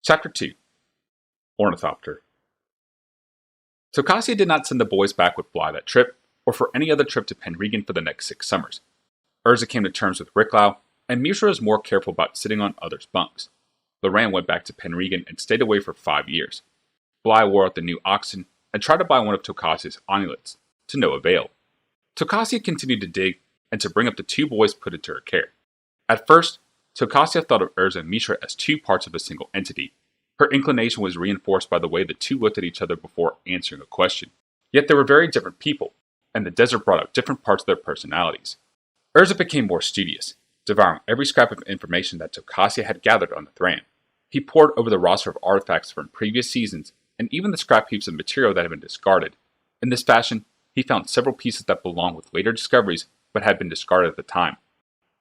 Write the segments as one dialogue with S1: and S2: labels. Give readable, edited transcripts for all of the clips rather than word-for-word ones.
S1: Chapter 2. Ornithopter. Tokasia did not send the boys back with Bly that trip, or for any other trip to Penregan for the next 6 summers. Urza came to terms with Ricklau, and Mishra was more careful about sitting on others' bunks. Loran went back to Penregan and stayed away for 5 years. Bly wore out the new oxen and tried to buy one of Tokasia's amulets, to no avail. Tokasia continued to dig and to bring up the 2 boys put into her care. At first, Tokasia thought of Urza and Mishra as 2 parts of a single entity. Her inclination was reinforced by the way the 2 looked at each other before answering a question. Yet they were very different people, and the desert brought out different parts of their personalities. Urza became more studious, devouring every scrap of information that Tokasia had gathered on the Thran. He pored over the roster of artifacts from previous seasons, and even the scrap heaps of material that had been discarded. In this fashion, he found several pieces that belonged with later discoveries, but had been discarded at the time.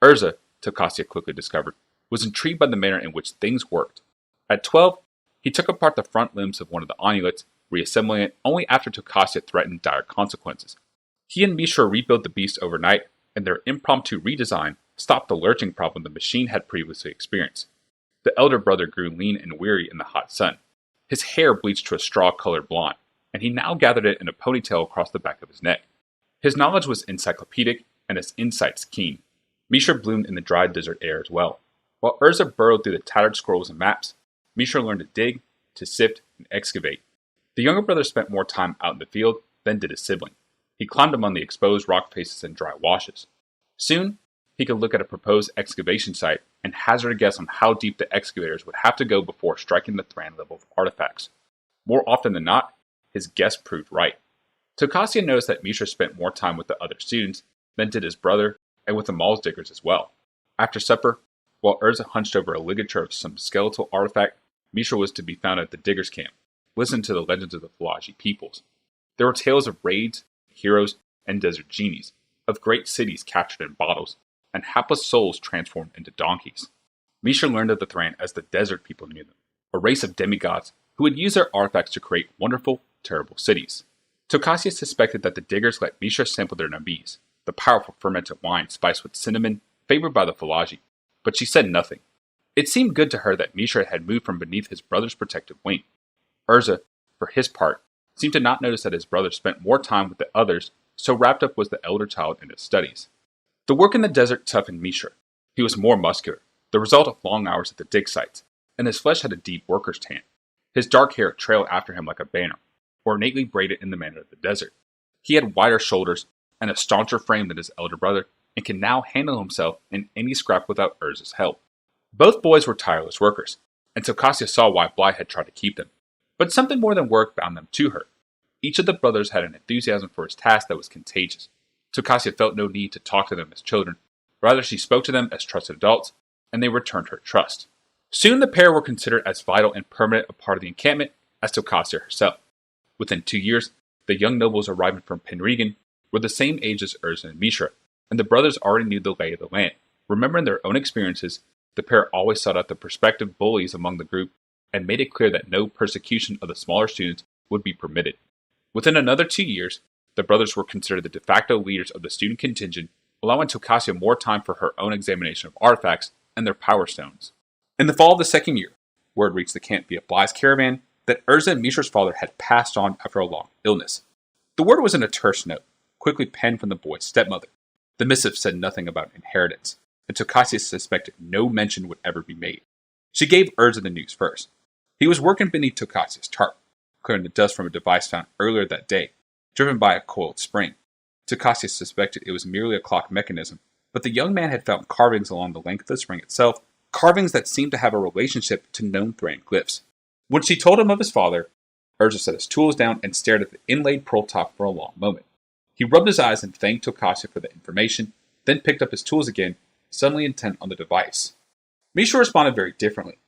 S1: Urza, Tokasia quickly discovered, was intrigued by the manner in which things worked. At 12, he took apart the front limbs of one of the amulets, reassembling it only after Tokasia threatened dire consequences. He and Mishra rebuilt the beast overnight, and their impromptu redesign stopped the lurching problem the machine had previously experienced. The elder brother grew lean and weary in the hot sun. His hair bleached to a straw-colored blonde, and he now gathered it in a ponytail across the back of his neck. His knowledge was encyclopedic, and his insights keen. Mishra bloomed in the dry desert air as well. While Urza burrowed through the tattered scrolls and maps, Mishra learned to dig, to sift, and excavate. The younger brother spent more time out in the field than did his sibling. He climbed among the exposed rock faces and dry washes. Soon, he could look at a proposed excavation site and hazard a guess on how deep the excavators would have to go before striking the Thran level of artifacts. More often than not, his guess proved right. Tokasia noticed that Mishra spent more time with the other students than did his brother, and with the Mauls diggers as well. After supper, while Urza hunched over a ligature of some skeletal artifact, Mishra was to be found at the diggers' camp, listening to the legends of the Falaji peoples. There were tales of raids, heroes, and desert genies, of great cities captured in bottles, and hapless souls transformed into donkeys. Mishra learned of the Thran as the desert people knew them, a race of demigods who would use their artifacts to create wonderful, terrible cities. Tokasia suspected that the diggers let Mishra sample their nabis, the powerful fermented wine spiced with cinnamon favored by the Falaji, but she said nothing. It seemed good to her that Mishra had moved from beneath his brother's protective wing. Urza, for his part, seemed to not notice that his brother spent more time with the others, so wrapped up was the elder child in his studies. The work in the desert toughened Mishra. He was more muscular, the result of long hours at the dig sites, and his flesh had a deep worker's tan. His dark hair trailed after him like a banner, ornately braided in the manner of the desert. He had wider shoulders and a stauncher frame than his elder brother, and could now handle himself in any scrap without Urza's help. Both boys were tireless workers, and Tokasia saw why Bly had tried to keep them. But something more than work bound them to her. Each of the brothers had an enthusiasm for his task that was contagious. Tokasia felt no need to talk to them as children. Rather, she spoke to them as trusted adults, and they returned her trust. Soon the pair were considered as vital and permanent a part of the encampment as Tokasia herself. Within 2 years, the young nobles arriving from Penregan were the same age as Urza and Mishra, and the brothers already knew the lay of the land. Remembering their own experiences, the pair always sought out the prospective bullies among the group and made it clear that no persecution of the smaller students would be permitted. Within another 2 years, the brothers were considered the de facto leaders of the student contingent, allowing Tokasia more time for her own examination of artifacts and their power stones. In the fall of the second year, word reached the camp via Bly's caravan that Urza and Mishra's father had passed on after a long illness. The word was in a terse note, quickly penned from the boy's stepmother. The missive said nothing about inheritance, and Tokasia suspected no mention would ever be made. She gave Urza the news first. He was working beneath Tokasia's tarp, clearing the dust from a device found earlier that day, driven by a coiled spring. Tokasia suspected it was merely a clock mechanism, but the young man had found carvings along the length of the spring itself, carvings that seemed to have a relationship to known Thran glyphs. When she told him of his father, Urza set his tools down and stared at the inlaid pearl top for a long moment. He rubbed his eyes and thanked Tokasia for the information, then picked up his tools again, suddenly intent on the device. Mishra responded very differently.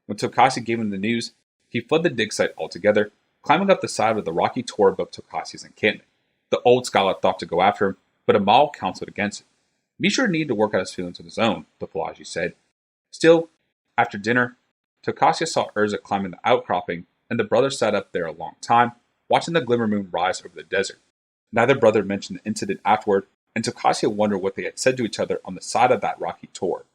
S1: When Tokasia gave him the news, he fled the dig site altogether, climbing up the side of the rocky tor above Tokasia's encampment. The old scholar thought to go after him, but Amal counseled against it. Mishra needed to work out his feelings on his own, the Falaji said. Still, after dinner, Tokasia saw Urza climbing the outcropping, and the brothers sat up there a long time, watching the glimmer moon rise over the desert. Neither brother mentioned the incident afterward, and Tokasia wondered what they had said to each other on the side of that rocky tor.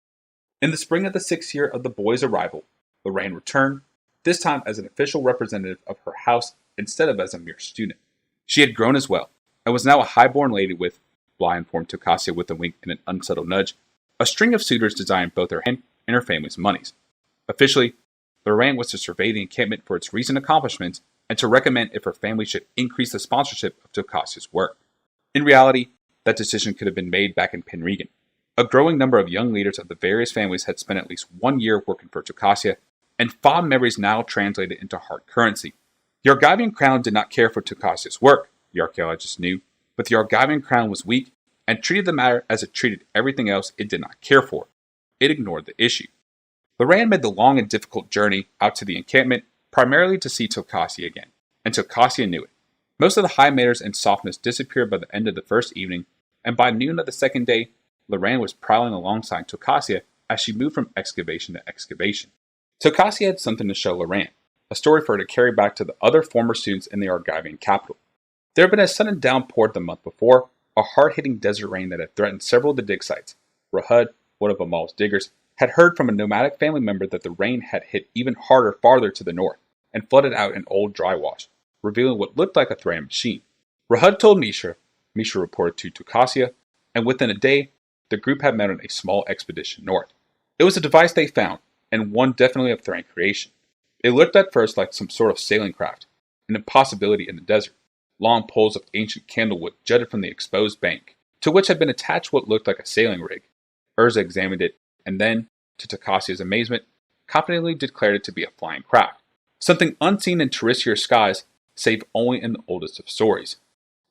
S1: In the spring of the 6th year of the boys' arrival, Loran returned, this time as an official representative of her house instead of as a mere student. She had grown as well, and was now a high-born lady with, Bly informed Tokasia with a wink and an unsubtle nudge, a string of suitors desiring both her hand and her family's monies. Officially, Lorraine was to survey the encampment for its recent accomplishments and to recommend if her family should increase the sponsorship of Tokasia's work. In reality, that decision could have been made back in Penregan. A growing number of young leaders of the various families had spent at least 1 year working for Tokasia, and fond memories now translated into hard currency. The Argivian crown did not care for Tokasia's work, the archaeologist knew, but the Argivian crown was weak and treated the matter as it treated everything else it did not care for. It ignored the issue. Loran made the long and difficult journey out to the encampment primarily to see Tokasia again, and Tokasia knew it. Most of the high manners and softness disappeared by the end of the first evening, and by noon of the second day, Loran was prowling alongside Tokasia as she moved from excavation to excavation. Tokasia had something to show Loran, a story for her to carry back to the other former students in the Argivian capital. There had been a sudden downpour the month before, a hard-hitting desert rain that had threatened several of the dig sites. Rahud, one of Amal's diggers, had heard from a nomadic family member that the rain had hit even harder farther to the north, and flooded out an old dry wash, revealing what looked like a threading machine. Rahud told Mishra reported to Tokasia, and within a day, the group had mounted a small expedition north. It was a device they found, and one definitely of Thrain creation. It looked at first like some sort of sailing craft, an impossibility in the desert. Long poles of ancient candlewood jutted from the exposed bank, to which had been attached what looked like a sailing rig. Urza examined it, and then, to Tokasia's amazement, confidently declared it to be a flying craft, something unseen in terrestrial skies, save only in the oldest of stories.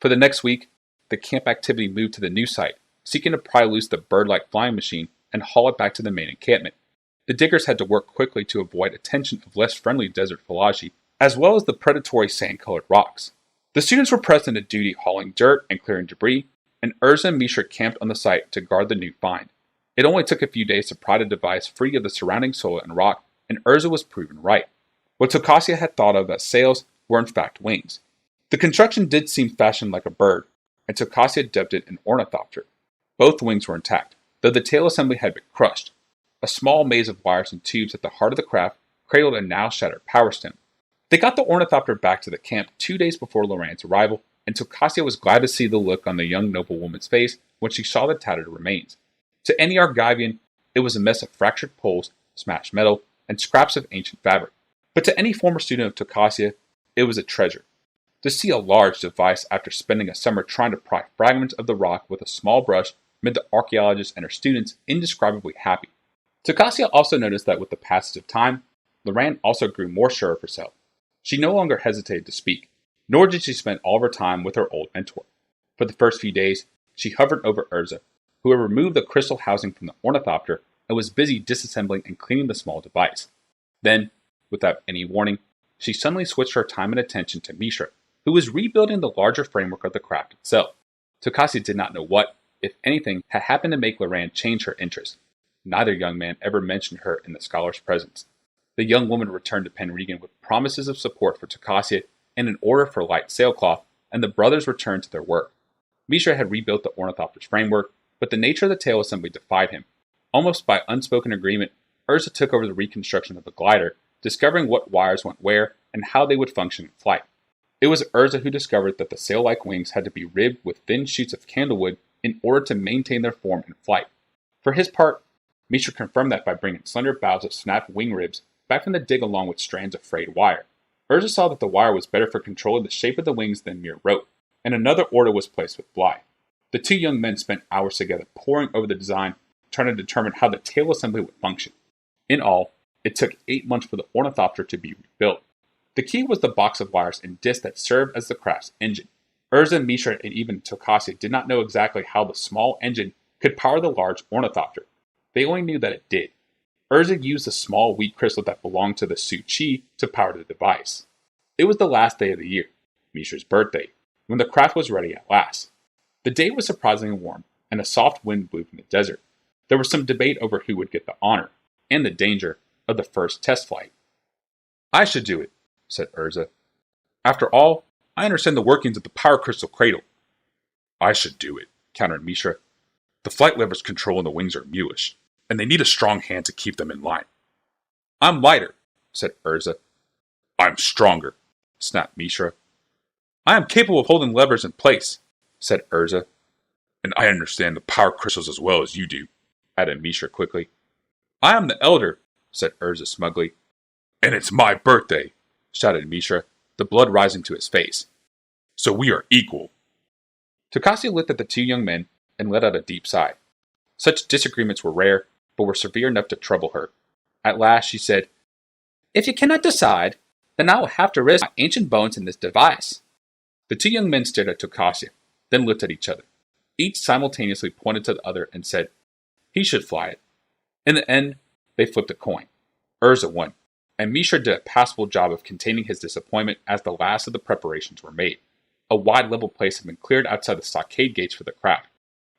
S1: For the next week, the camp activity moved to the new site, seeking to pry loose the bird-like flying machine and haul it back to the main encampment. The diggers had to work quickly to avoid attention of less friendly desert phylogeny, as well as the predatory sand-colored rocks. The students were pressed into duty hauling dirt and clearing debris, and Urza and Mishra camped on the site to guard the new find. It only took a few days to pry the device free of the surrounding soil and rock, and Urza was proven right. What Tokasia had thought of as sails were in fact wings. The construction did seem fashioned like a bird, and Tokasia dubbed it an ornithopter. Both wings were intact, though the tail assembly had been crushed. A small maze of wires and tubes at the heart of the craft cradled a now shattered power stem. They got the ornithopter back to the camp 2 days before Loran's arrival, and Tokasia was glad to see the look on the young noblewoman's face when she saw the tattered remains. To any Argivian, it was a mess of fractured poles, smashed metal, and scraps of ancient fabric. But to any former student of Tokasia, it was a treasure. To see a large device after spending a summer trying to pry fragments of the rock with a small brush made the archaeologist and her students indescribably happy. Tokasia also noticed that with the passage of time, Loran also grew more sure of herself. She no longer hesitated to speak, nor did she spend all of her time with her old mentor. For the first few days, she hovered over Urza, who had removed the crystal housing from the ornithopter and was busy disassembling and cleaning the small device. Then, without any warning, she suddenly switched her time and attention to Mishra, who was rebuilding the larger framework of the craft itself. Tokasia did not know what, if anything, had happened to make Loran change her interest. Neither young man ever mentioned her in the scholar's presence. The young woman returned to Penregan with promises of support for Tokasia and an order for light sailcloth, and the brothers returned to their work. Mishra had rebuilt the ornithopter's framework, but the nature of the tail assembly defied him. Almost by unspoken agreement, Urza took over the reconstruction of the glider, discovering what wires went where and how they would function in flight. It was Urza who discovered that the sail-like wings had to be ribbed with thin shoots of candlewood in order to maintain their form in flight. For his part, Mishra confirmed that by bringing slender boughs of snapped wing ribs back from the dig along with strands of frayed wire. Urza saw that the wire was better for controlling the shape of the wings than mere rope, and another order was placed with Bly. The two young men spent hours together poring over the design, trying to determine how the tail assembly would function. In all, it took 8 months for the ornithopter to be rebuilt. The key was the box of wires and discs that served as the craft's engine. Urza, Mishra, and even Tokasia did not know exactly how the small engine could power the large ornithopter. They only knew that it did. Urza used a small wheat crystal that belonged to the Su-Chi to power the device. It was the last day of the year, Mishra's birthday, when the craft was ready at last. The day was surprisingly warm, and a soft wind blew from the desert. There was some debate over who would get the honor, and the danger, of the first test flight. "I should do it," said Urza. "After all, I understand the workings of the power crystal cradle." "I should do it," countered Mishra. "The flight levers controlling the wings are mulish, and they need a strong hand to keep them in line." "I'm lighter," said Urza. I'm stronger, snapped Mishra. I am capable of holding levers in place, said Urza. And I understand the power crystals as well as you do, added Mishra quickly. I am the elder, said Urza smugly. And it's my birthday, shouted Mishra, the blood rising to his face. So we are equal. Takashi looked at the two young men and let out a deep sigh. Such disagreements were rare, but were severe enough to trouble her. At last she said, If you cannot decide, then I will have to risk my ancient bones in this device. The two young men stared at Takashi, then looked at each other. Each simultaneously pointed to the other and said, He should fly it. In the end, they flipped a coin. Urza won, and Mishra did a passable job of containing his disappointment as the last of the preparations were made. A wide level place had been cleared outside the stockade gates for the crowd.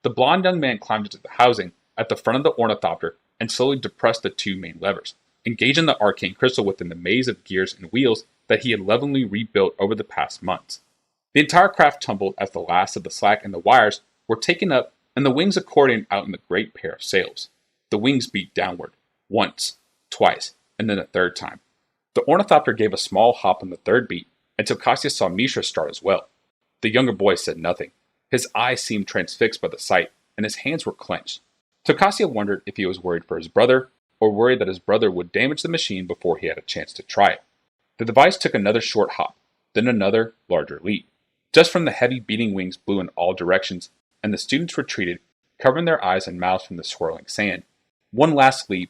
S1: The blond young man climbed into the housing at the front of the ornithopter and slowly depressed the two main levers, engaging the arcane crystal within the maze of gears and wheels that he had lovingly rebuilt over the past months. The entire craft tumbled as the last of the slack and the wires were taken up and the wings accordioned out in the great pair of sails. The wings beat downward, once, twice, and then a third time. The ornithopter gave a small hop on the third beat, and Takashi saw Mishra start as well. The younger boy said nothing. His eyes seemed transfixed by the sight, and his hands were clenched. Takashi wondered if he was worried for his brother, or worried that his brother would damage the machine before he had a chance to try it. The device took another short hop, then another, larger leap. Just from the heavy beating wings blew in all directions, and the students retreated, covering their eyes and mouths from the swirling sand. One last leap,